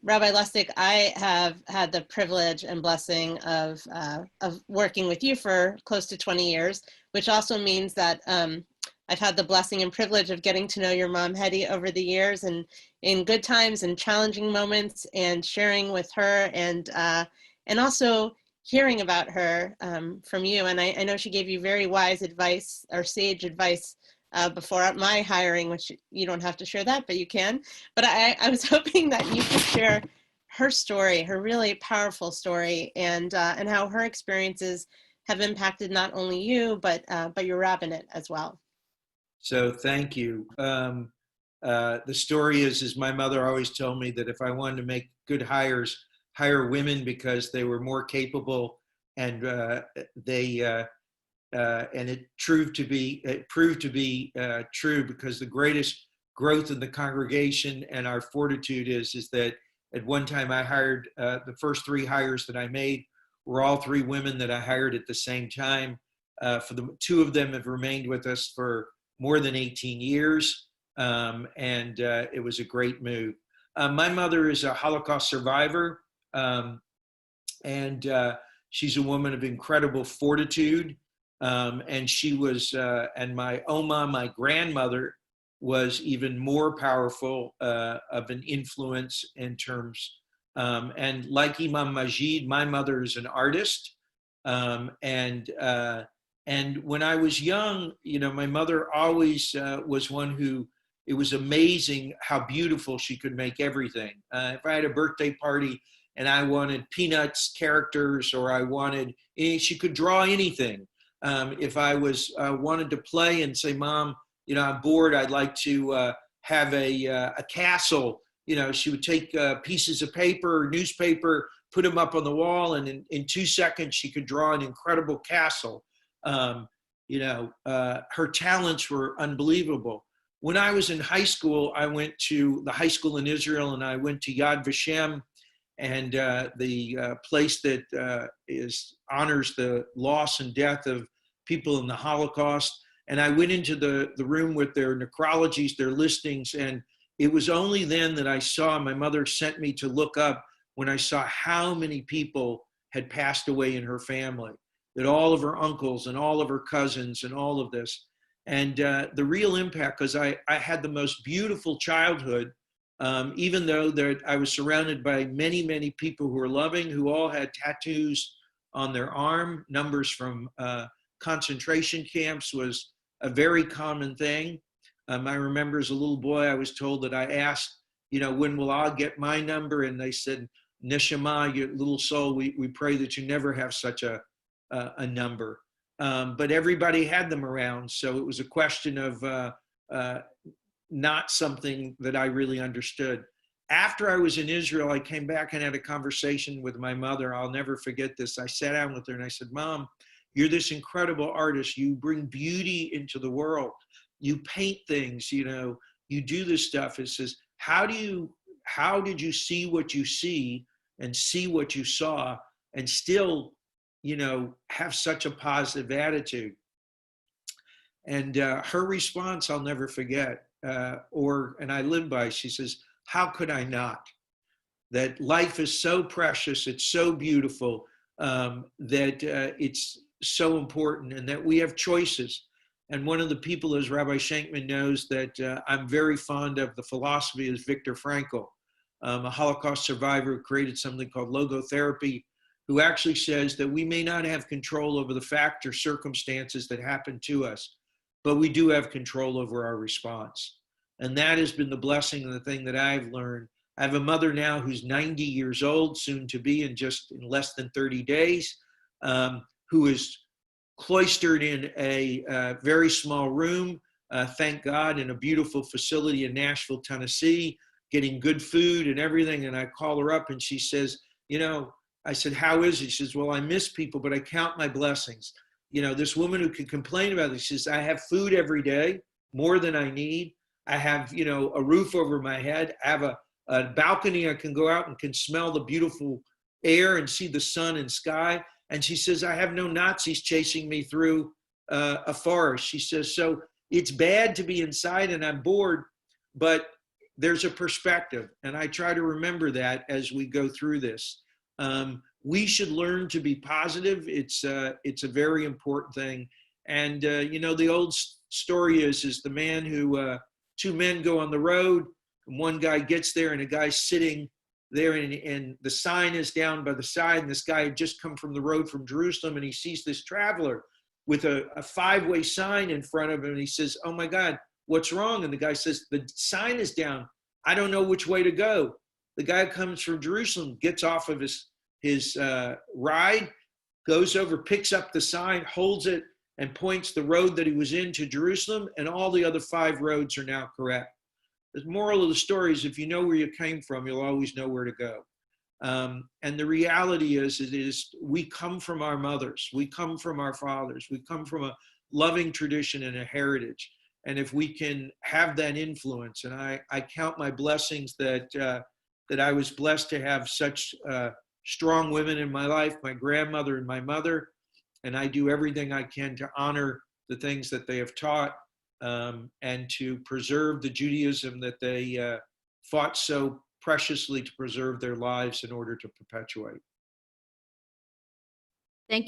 Rabbi Lustig, I have had the privilege and blessing of working with you for close to 20 years, which also means that I've had the blessing and privilege of getting to know your mom, Hetty, over the years, and in good times and challenging moments, and sharing with her, and also hearing about her from you. And I know she gave you very wise advice, or sage advice, before my hiring, which you don't have to share that, but you can. But I was hoping that you could share her story, her really powerful story, and how her experiences have impacted not only you, but your rabbinate as well. So thank you. The story is my mother always told me that if I wanted to make good hires, hire women because they were more capable, and and it proved to be true, because the greatest growth in the congregation and our fortitude is that at one time I hired, the first 3 hires that I made were all 3 women that I hired at the same time. For the 2 of them have remained with us for more than 18 years, and it was a great move. My mother is a Holocaust survivor, and she's a woman of incredible fortitude. And she was, and my Oma, my grandmother, was even more powerful of an influence in terms, and like Imam Magid, my mother is an artist. And when I was young, my mother always was one who, it was amazing how beautiful she could make everything. If I had a birthday party and I wanted Peanuts characters, or I wanted, she could draw anything. If I wanted to play and say, Mom, I'm bored, I'd like to have a castle, she would take pieces of paper or newspaper, put them up on the wall, and in 2 seconds she could draw an incredible castle. Her talents were unbelievable. When I was in high school, I went to the high school in Israel, and I went to Yad Vashem, and the place that honors the loss and death of people in the Holocaust. And I went into the room with their necrologies, their listings, and it was only then that I saw, my mother sent me to look up, when I saw how many people had passed away in her family, that all of her uncles and all of her cousins and all of this. And the real impact, because I had the most beautiful childhood, even though that I was surrounded by many, many people who were loving, who all had tattoos on their arm. Numbers from concentration camps was a very common thing. I remember as a little boy, I was told that I asked, when will I get my number? And they said, Neshama, your little soul, we pray that you never have such a number. But everybody had them around. So it was a question of not something that I really understood. After I was in Israel, I came back and had a conversation with my mother. I'll never forget this. I sat down with her and I said, Mom, you're this incredible artist. You bring beauty into the world. You paint things, you do this stuff. It says, how did you see what you see and see what you saw and still, have such a positive attitude? And her response, I'll never forget, and I live by, she says, how could I not? That life is so precious, it's so beautiful, that it's so important, and that we have choices. And one of the people, as Rabbi Shankman knows, that I'm very fond of the philosophy is Viktor Frankl, a Holocaust survivor who created something called logotherapy, who actually says that we may not have control over the fact or circumstances that happen to us, but we do have control over our response. And that has been the blessing and the thing that I've learned. I have a mother now who's 90 years old, soon to be in less than 30 days, who is cloistered in a very small room, thank God, in a beautiful facility in Nashville, Tennessee, getting good food and everything. And I call her up and she says, I said, how is it? She says, well, I miss people, but I count my blessings. This woman who can complain about it, she says, I have food every day, more than I need. I have, a roof over my head. I have a balcony. I can go out and can smell the beautiful air and see the sun and sky. And she says, I have no Nazis chasing me through a forest. She says, so it's bad to be inside and I'm bored, but there's a perspective, and I try to remember that as we go through this. We should learn to be positive. It's a very important thing. And you know, the old story is the man who two men go on the road, and one guy gets there, and a guy's sitting there, and the sign is down by the side, and this guy had just come from the road from Jerusalem, and he sees this traveler with a five-way sign in front of him, and he says, "Oh my God, what's wrong?" And the guy says, "The sign is down. I don't know which way to go." The guy comes from Jerusalem, gets off of his ride, goes over, picks up the sign, holds it, and points the road that he was in to Jerusalem, and all the other 5 roads are now correct. The moral of the story is, if you know where you came from, you'll always know where to go. And the reality is we come from our mothers, we come from our fathers, we come from a loving tradition and a heritage. And if we can have that influence, and I count my blessings that I was blessed to have such strong women in my life, my grandmother and my mother, and I do everything I can to honor the things that they have taught, and to preserve the Judaism that they fought so preciously to preserve their lives in order to perpetuate.